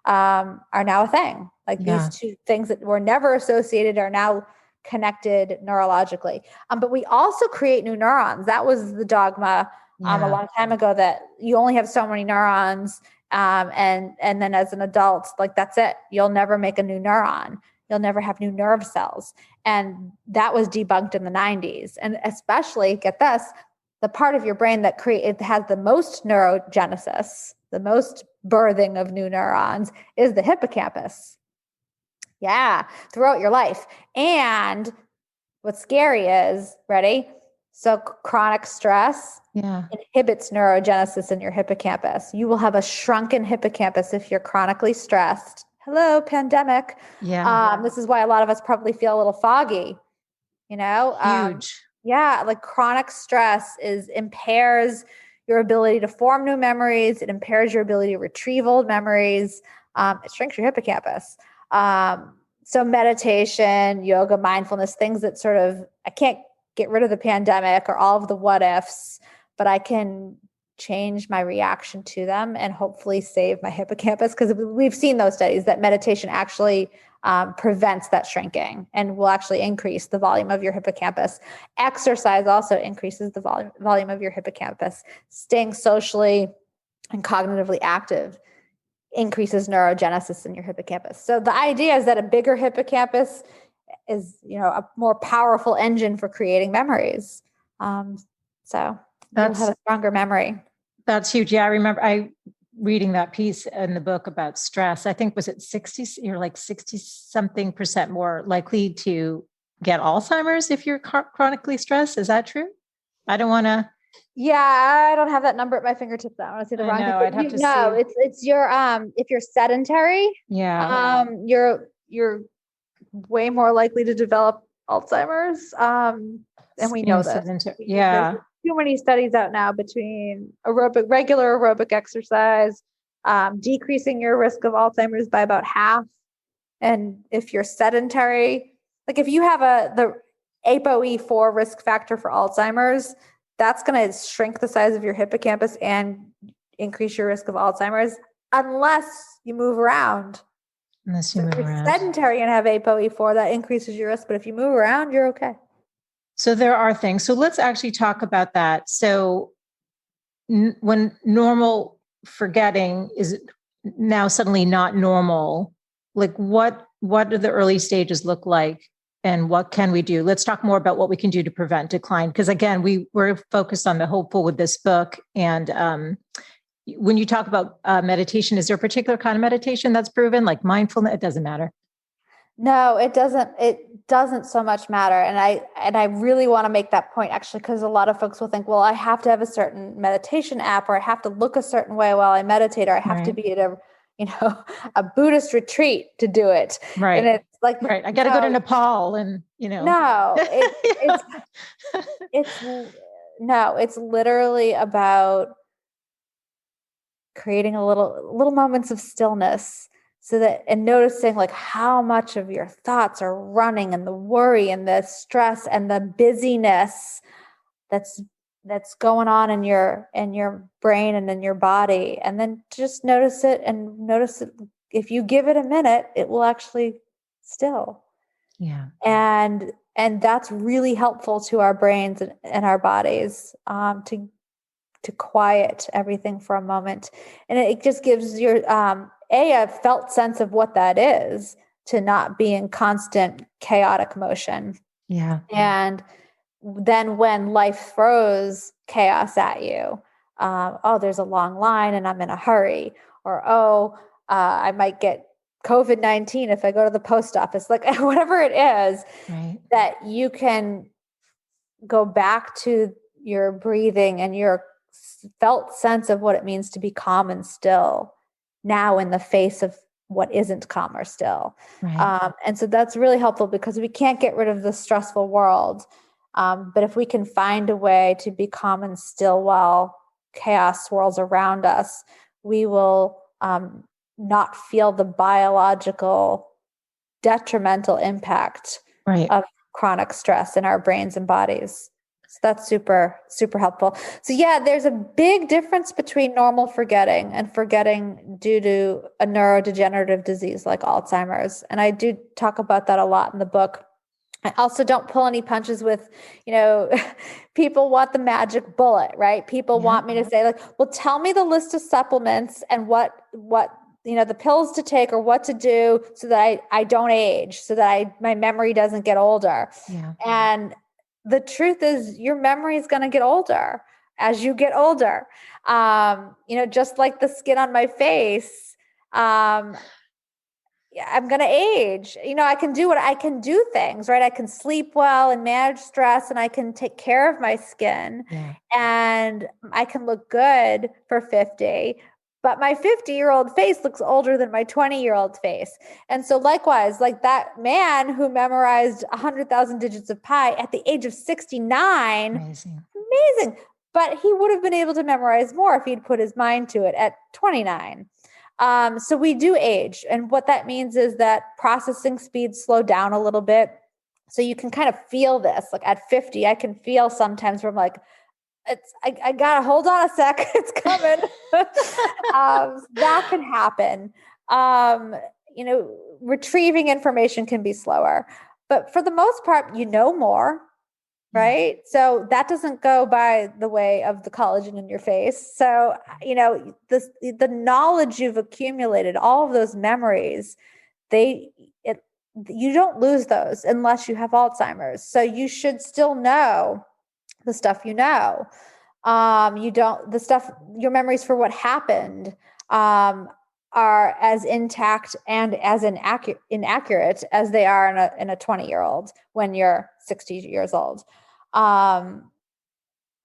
are now a thing. These two things that were never associated are now connected neurologically. But we also create new neurons. That was the dogma a long time ago, that you only have so many neurons. And then as an adult, that's it. You'll never make a new neuron. You'll never have new nerve cells. And that was debunked in the 90s. And especially, get this, the part of your brain that has the most neurogenesis, the most birthing of new neurons, is the hippocampus. Yeah, throughout your life. And what's scary is, ready? So chronic stress inhibits neurogenesis in your hippocampus. You will have a shrunken hippocampus if you're chronically stressed. Hello, pandemic. Yeah. This is why a lot of us probably feel a little foggy, Huge. Chronic stress impairs your ability to form new memories. It impairs your ability to retrieve old memories. It shrinks your hippocampus. So meditation, yoga, mindfulness, things that sort of, I can't get rid of the pandemic or all of the what ifs, but I can change my reaction to them and hopefully save my hippocampus, because we've seen those studies that meditation actually prevents that shrinking and will actually increase the volume of your hippocampus. Exercise also increases the volume of your hippocampus. Staying socially and cognitively active increases neurogenesis in your hippocampus. So the idea is that a bigger hippocampus is, a more powerful engine for creating memories. So you'll have a stronger memory. That's huge. Yeah, I remember reading that piece in the book about stress. I think, was it 60, you're like 60 something % more likely to get Alzheimer's if you're chronically stressed. Is that true? I don't want to. Yeah, I don't have that number at my fingertips. I want to say the wrong thing. I'd have to see. No, it's your if you're sedentary, you're way more likely to develop Alzheimer's. And we know this. Yeah. There's too many studies out now between regular aerobic exercise, decreasing your risk of Alzheimer's by about half. And if you're sedentary, like if you have the ApoE4 risk factor for Alzheimer's, that's going to shrink the size of your hippocampus and increase your risk of Alzheimer's unless you move around. Unless you move around. If you're sedentary and have ApoE4, that increases your risk. But if you move around, you're okay. So there are things. So let's actually talk about that. So when normal forgetting is now suddenly not normal, like what do the early stages look like? And what can we do? Let's talk more about what we can do to prevent decline. Because again, we're focused on the hopeful with this book. And when you talk about meditation, is there a particular kind of meditation that's proven, like mindfulness? It doesn't matter. No, it doesn't. It doesn't so much matter. And I really want to make that point, actually, because a lot of folks will think, well, I have to have a certain meditation app, or I have to look a certain way while I meditate, or I have to be at a Buddhist retreat to do it. Right. And it's like, right. I got to go to Nepal and, No, it's literally about creating a little moments of stillness, and noticing like how much of your thoughts are running, and the worry and the stress and the busyness that's going on in your brain and in your body. And then just notice it. If you give it a minute, it will actually still. Yeah. And that's really helpful to our brains and our bodies, to quiet everything for a moment. And it just gives your, a felt sense of what that is, to not be in constant chaotic motion. Yeah. And then when life throws chaos at you, there's a long line and I'm in a hurry, or, I might get COVID-19 if I go to the post office, like whatever it is, right, that you can go back to your breathing and your felt sense of what it means to be calm and still now in the face of what isn't calm or still. Right. And so that's really helpful, because we can't get rid of the stressful world. But if we can find a way to be calm and still while chaos swirls around us, we will not feel the biological detrimental impact of chronic stress in our brains and bodies. So that's super, super helpful. So yeah, there's a big difference between normal forgetting and forgetting due to a neurodegenerative disease like Alzheimer's. And I do talk about that a lot in the book. I also don't pull any punches with, people want the magic bullet, right? People want me to say like, well, tell me the list of supplements and what the pills to take or what to do so that I don't age, so that my memory doesn't get older. Yeah. And the truth is your memory is going to get older as you get older. Just like the skin on my face, I'm going to age. I can do things, right? I can sleep well and manage stress, and I can take care of my skin, and I can look good for 50. But my 50-year-old face looks older than my 20-year-old face. And so likewise, like that man who memorized 100,000 digits of pi at the age of 69, amazing. but he would have been able to memorize more if he'd put his mind to it at 29. So we do age. And what that means is that processing speeds slow down a little bit. So you can kind of feel this. Like at 50, I can feel sometimes where I'm like, I gotta hold on a sec. It's coming. That can happen. Retrieving information can be slower, but for the most part, you know more, right? Yeah. So that doesn't go by the way of the collagen in your face. So, the knowledge you've accumulated, all of those memories, you don't lose those unless you have Alzheimer's. So you should still know the stuff you know. Your memories for what happened are as intact and as inaccurate as they are in a 20-year-old when you're 60 years old. But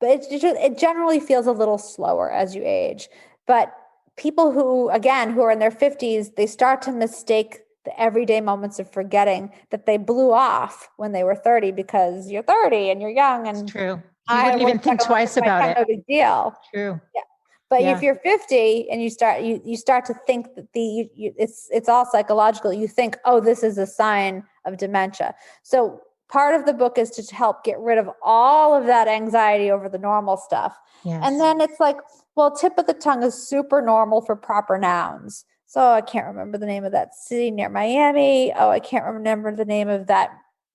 it generally feels a little slower as you age. But people who are in their 50s, they start to mistake the everyday moments of forgetting that they blew off when they were 30 because you're 30 and you're young. And it's true. You wouldn't even think twice about it. No big deal. True. Yeah. But if you're 50 and you start to think that it's all psychological, you think, oh, this is a sign of dementia. So part of the book is to help get rid of all of that anxiety over the normal stuff. Yes. And then it's like, well, tip of the tongue is super normal for proper nouns. So I can't remember the name of that city near Miami. Oh, I can't remember the name of that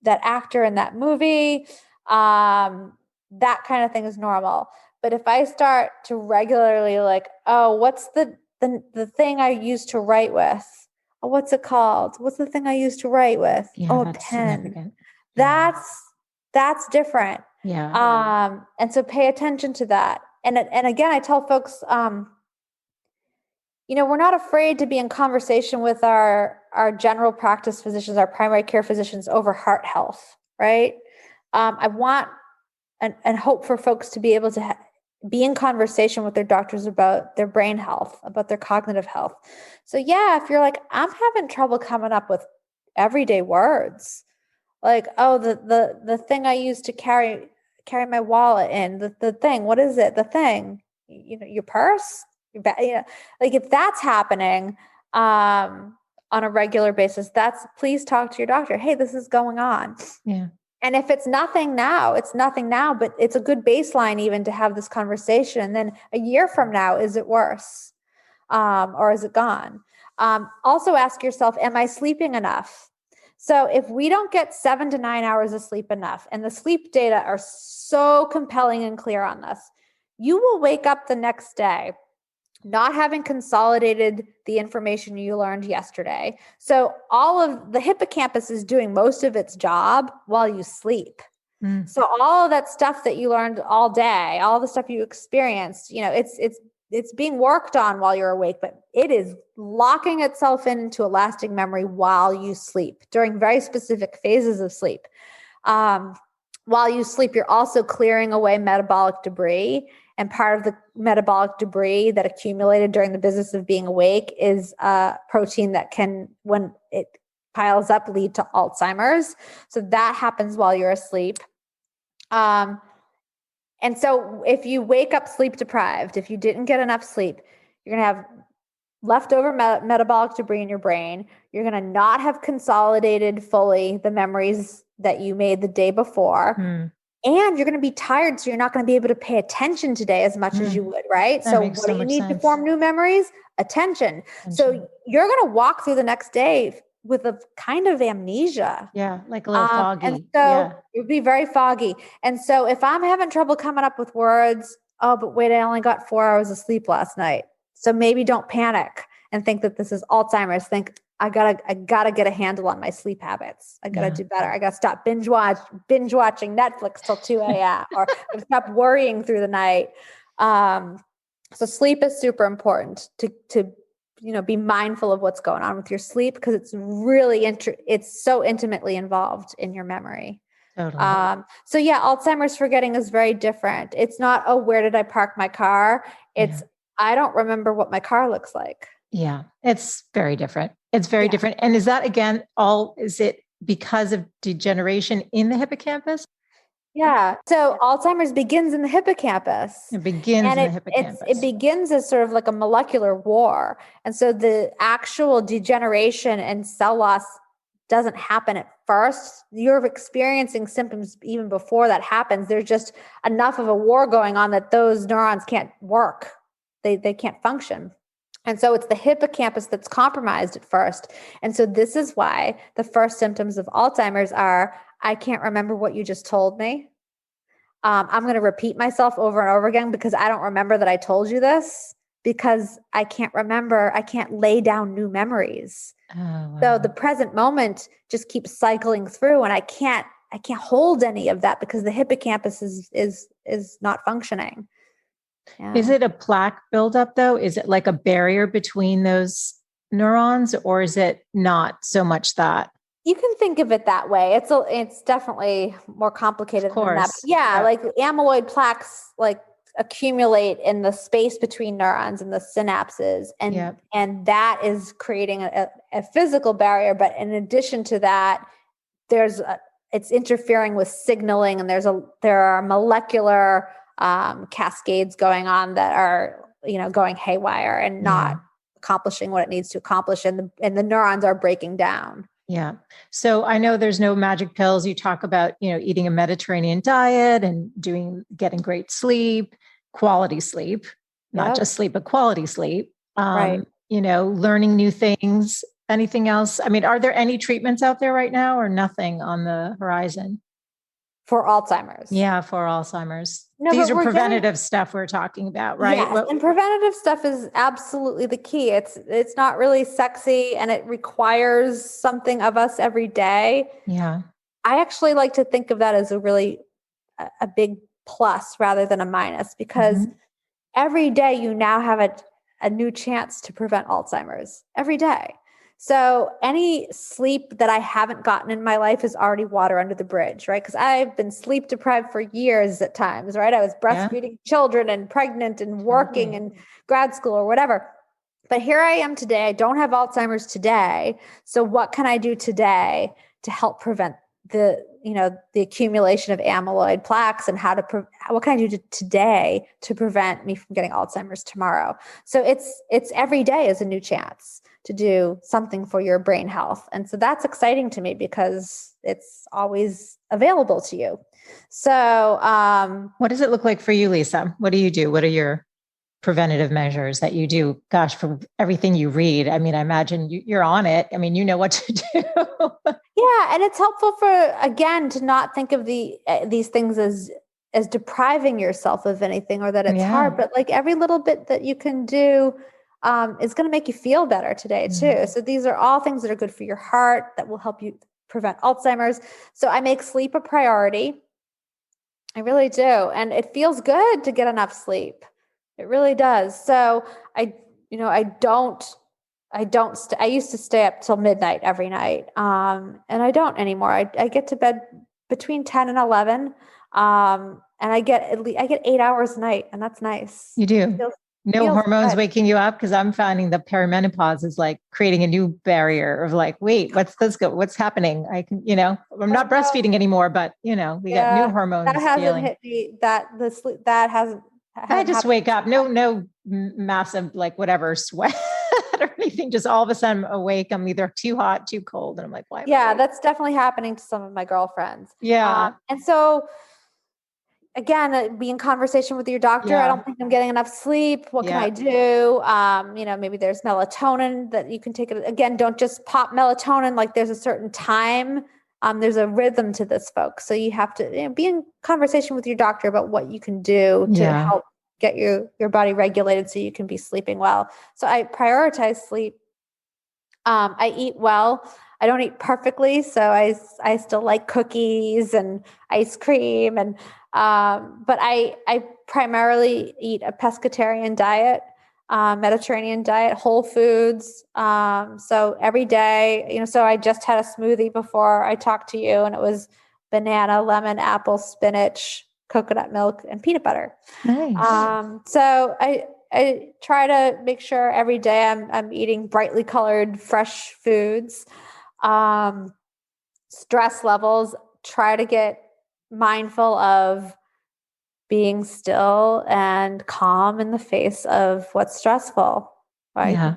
actor in that movie. That kind of thing is normal. But if I start to regularly what's the thing I used to write with? Oh, what's it called? What's the thing I used to write with? A pen. Yeah. That's different. Yeah. And so pay attention to that. And again, I tell folks, we're not afraid to be in conversation with our general practice physicians, our primary care physicians over heart health, right? I want and hope for folks to be able to be in conversation with their doctors about their brain health, about their cognitive health. So if you're like, I'm having trouble coming up with everyday words, like, oh, the thing I used to carry my wallet in, the thing, what is it? The thing, your purse, like if that's happening on a regular basis, please talk to your doctor. Hey, this is going on. Yeah. And if it's nothing now, but it's a good baseline even to have this conversation. And then a year from now, is it worse? Or is it gone? Also ask yourself, am I sleeping enough? So if we don't get 7 to 9 hours of sleep enough, and the sleep data are so compelling and clear on this, you will wake up the next day not having consolidated the information you learned yesterday. So all of the hippocampus is doing most of its job while you sleep. Mm. So all of that stuff that you learned all day, all the stuff you experienced, it's being worked on while you're awake, but it is locking itself into a lasting memory while you sleep during very specific phases of sleep. While you sleep, you're also clearing away metabolic debris. And part of the metabolic debris that accumulated during the business of being awake is protein that can, when it piles up, lead to Alzheimer's. So that happens while you're asleep. And so if you wake up sleep deprived, if you didn't get enough sleep, you're going to have leftover metabolic debris in your brain. You're going to not have consolidated fully the memories that you made the day before. Mm. And you're going to be tired, so you're not going to be able to pay attention today as much as you would, right? So what do you need to form new memories? Attention. So you're going to walk through the next day with a kind of amnesia. Yeah, like a little foggy. And so it would be very foggy. And so if I'm having trouble coming up with words, oh, but wait, I only got 4 hours of sleep last night. So maybe don't panic and think that this is Alzheimer's. Think, I gotta get a handle on my sleep habits. I gotta do better. I gotta stop binge watching Netflix till 2 a.m. or stop worrying through the night. So sleep is super important to be mindful of what's going on with your sleep, because it's really it's so intimately involved in your memory. Totally. So Alzheimer's forgetting is very different. It's not, oh, where did I park my car? It's I don't remember what my car looks like. Yeah, it's very different. It's very different. And is that, again, is it because of degeneration in the hippocampus? Yeah. So Alzheimer's begins in the hippocampus. It begins And in the it hippocampus. begins as sort of like a molecular war. And so the actual degeneration and cell loss doesn't happen at first. You're experiencing symptoms even before that happens. There's just enough of a war going on that those neurons can't work. They can't function. And so it's the hippocampus that's compromised at first. And so this is why the first symptoms of Alzheimer's are, I can't remember what you just told me. I'm going to repeat myself over and over again because I don't remember that I told you this, because I can't remember. I can't lay down new memories. Oh, wow. So the present moment just keeps cycling through, and I can't hold any of that because the hippocampus is not functioning. Yeah. Is it a plaque buildup though? Is it like a barrier between those neurons, or is it not so much that? You can think of it that way. It's definitely more complicated than that. Yeah, like amyloid plaques like accumulate in the space between neurons and the synapses, and that is creating a physical barrier. But in addition to that, it's interfering with signaling, and there are molecular cascades going on that are going haywire and not accomplishing what it needs to accomplish, and the neurons are breaking down. Yeah. So I know there's no magic pills. You talk about, eating a Mediterranean diet and getting great sleep, quality sleep, not just sleep, but quality sleep. Right. Learning new things. Anything else? I mean, are there any treatments out there right now, or nothing on the horizon? For Alzheimer's? Yeah, for Alzheimer's. No, these are preventative stuff we're talking about, right? Yes, and preventative stuff is absolutely the key. It's not really sexy, and it requires something of us every day. Yeah. I actually like to think of that as a big plus rather than a minus, because every day you now have a new chance to prevent Alzheimer's every day. So any sleep that I haven't gotten in my life is already water under the bridge, right? Because I've been sleep deprived for years at times, right? I was breastfeeding children and pregnant and working in grad school or whatever. But here I am today. I don't have Alzheimer's today. So what can I do today to help prevent the accumulation of amyloid plaques, and what can I do today to prevent me from getting Alzheimer's tomorrow? So it's every day is a new chance to do something for your brain health. And so that's exciting to me because it's always available to you. So, what does it look like for you, Lisa? What do you do? What are your preventative measures that you do? Gosh, from everything you read, I mean, I imagine you're on it. I mean, you know what to do. Yeah. And it's helpful to not think of these things as depriving yourself of anything, or that it's hard, but like every little bit that you can do is going to make you feel better today too. So these are all things that are good for your heart, that will help you prevent Alzheimer's. So I make sleep a priority. I really do. And it feels good to get enough sleep. It really does. So I used to stay up till midnight every night. And I don't anymore. I get to bed between 10 and 11. And I get 8 hours a night, and that's nice. You do. No hormones waking you up? Because I'm finding the perimenopause is like creating a new barrier of like, wait, what's happening? I'm not breastfeeding anymore, but we got new hormones. That hasn't hit me. That hasn't. I just wake up, no massive, like whatever sweat or anything. Just all of a sudden I'm awake. I'm either too hot, too cold. And I'm like, why? Yeah, that's definitely happening to some of my girlfriends. Yeah. And so again, be in conversation with your doctor. I don't think I'm getting enough sleep. What can I do? Maybe there's melatonin that you can take. Again, don't just pop melatonin. Like there's a certain time. There's a rhythm to this, folks. So you have to be in conversation with your doctor about what you can do to help get your body regulated so you can be sleeping well. So I prioritize sleep. I eat well. I don't eat perfectly, so I still like cookies and ice cream, and but I primarily eat a pescatarian diet, Mediterranean diet, whole foods. So every day, so I just had a smoothie before I talked to you, and it was banana, lemon, apple, spinach, coconut milk, and peanut butter. Nice. So I try to make sure every day I'm eating brightly colored, fresh foods. Stress levels, try to get mindful of being still and calm in the face of what's stressful, right? Yeah.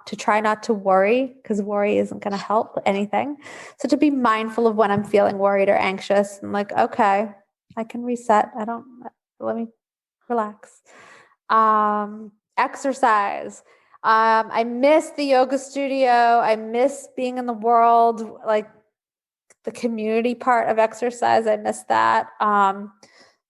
To try not to worry, because worry isn't going to help anything. So to be mindful of when I'm feeling worried or anxious and like, okay, I can reset. Let me relax. Exercise. I miss the yoga studio. I miss being in the world, like the community part of exercise. I miss that.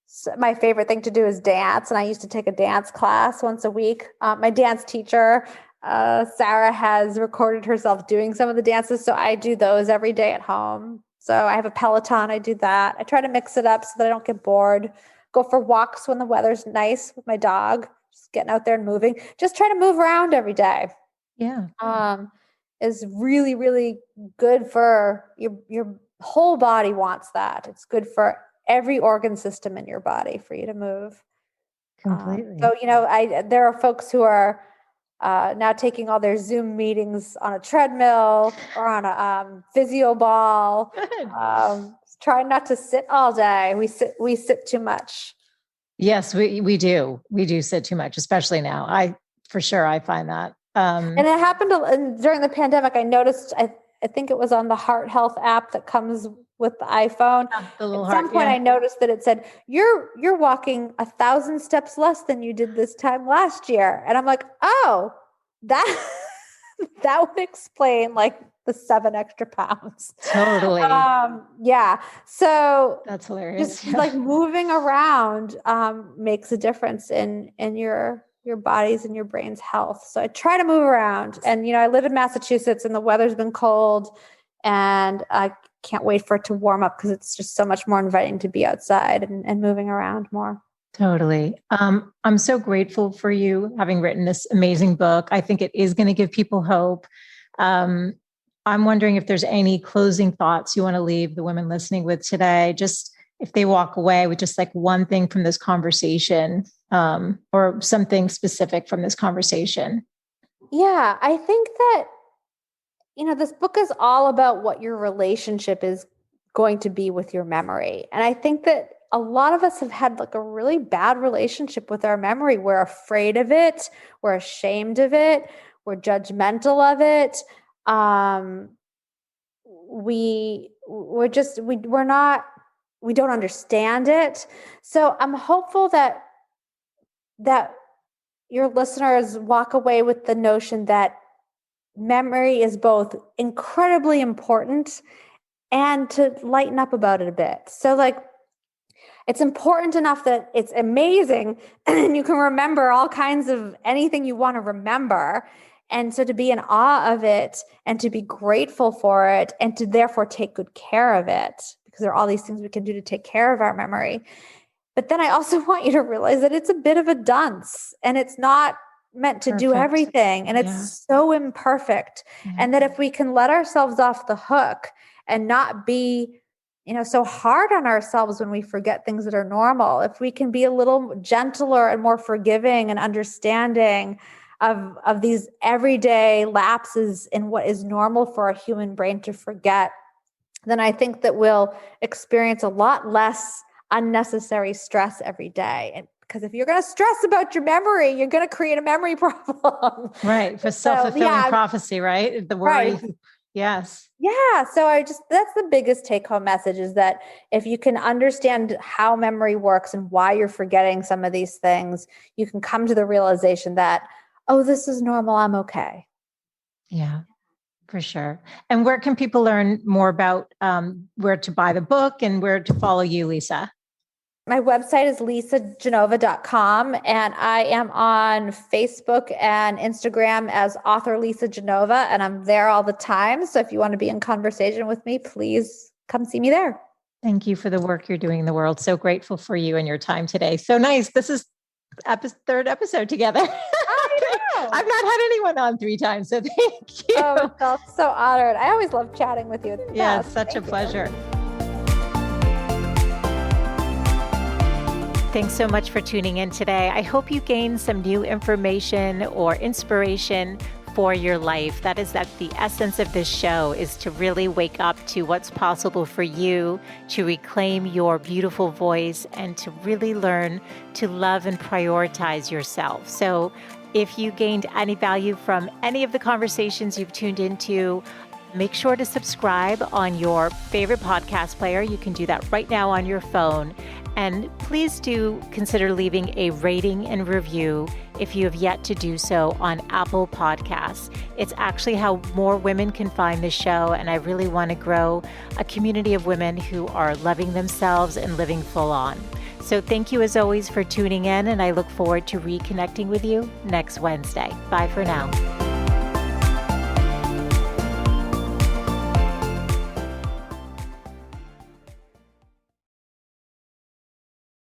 So my favorite thing to do is dance, and I used to take a dance class once a week. My dance teacher, Sarah, has recorded herself doing some of the dances, so I do those every day at home. So I have a Peloton. I do that. I try to mix it up so that I don't get bored. Go for walks when the weather's nice with my dog, just getting out there and moving. Just try to move around every day. Yeah. Is really, really good for your whole body. Wants that. It's good for every organ system in your body for you to move. Completely. So, there are folks who are now taking all their Zoom meetings on a treadmill or on a physio ball. Try not to sit all day. We sit too much. Yes, we do. We do sit too much, especially now. I find that. And it happened during the pandemic. I noticed, I think it was on the heart health app that comes with the iPhone. The little At some point, I noticed that it said, you're walking 1,000 steps less than you did this time last year. And I'm like, oh, that would explain like the 7 extra pounds. Totally. Yeah. So that's hilarious. Just like moving around makes a difference in your body's and your brain's health. So I try to move around, and I live in Massachusetts, and the weather's been cold, and I can't wait for it to warm up because it's just so much more inviting to be outside and moving around more. Totally. I'm so grateful for you having written this amazing book. I think it is going to give people hope. I'm wondering if there's any closing thoughts you want to leave the women listening with today, just if they walk away with just like one thing from this conversation, or something specific from this conversation. Yeah, I think that, this book is all about what your relationship is going to be with your memory. And I think that a lot of us have had like a really bad relationship with our memory. We're afraid of it. We're ashamed of it. We're judgmental of it. We don't understand it. So I'm hopeful that your listeners walk away with the notion that memory is both incredibly important and to lighten up about it a bit. So like, it's important enough that it's amazing and you can remember all kinds of anything you want to remember. And so to be in awe of it and to be grateful for it and to therefore take good care of it, because there are all these things we can do to take care of our memory. But then I also want you to realize that it's a bit of a dunce and it's not meant to do everything. And it's so imperfect. Yeah. And that if we can let ourselves off the hook and not be, so hard on ourselves when we forget things that are normal, if we can be a little gentler and more forgiving and understanding of these everyday lapses in what is normal for a human brain to forget, then I think that we'll experience a lot less unnecessary stress every day. And because if you're going to stress about your memory, you're going to create a memory problem. Right. For self-fulfilling prophecy, right? The worry. Right. Yes. Yeah. So that's the biggest take home message, is that if you can understand how memory works and why you're forgetting some of these things, you can come to the realization that, oh, this is normal. I'm okay. Yeah, for sure. And where can people learn more about where to buy the book and where to follow you, Lisa? My website is lisagenova.com, and I am on Facebook and Instagram as author Lisa Genova, and I'm there all the time. So if you want to be in conversation with me, please come see me there. Thank you for the work you're doing in the world. So grateful for you and your time today. So nice. This is third episode together. I know. I've not had anyone on 3 times, so thank you. Oh, I felt so honored. I always love chatting with you. Yeah, it's such a pleasure. Thanks so much for tuning in today. I hope you gained some new information or inspiration for your life. That is the essence of this show, is to really wake up to what's possible for you, to reclaim your beautiful voice, and to really learn to love and prioritize yourself. So if you gained any value from any of the conversations you've tuned into, make sure to subscribe on your favorite podcast player. You can do that right now on your phone. And please do consider leaving a rating and review if you have yet to do so on Apple Podcasts. It's actually how more women can find the show, and I really want to grow a community of women who are loving themselves and living full on. So thank you as always for tuning in, and I look forward to reconnecting with you next Wednesday. Bye for now.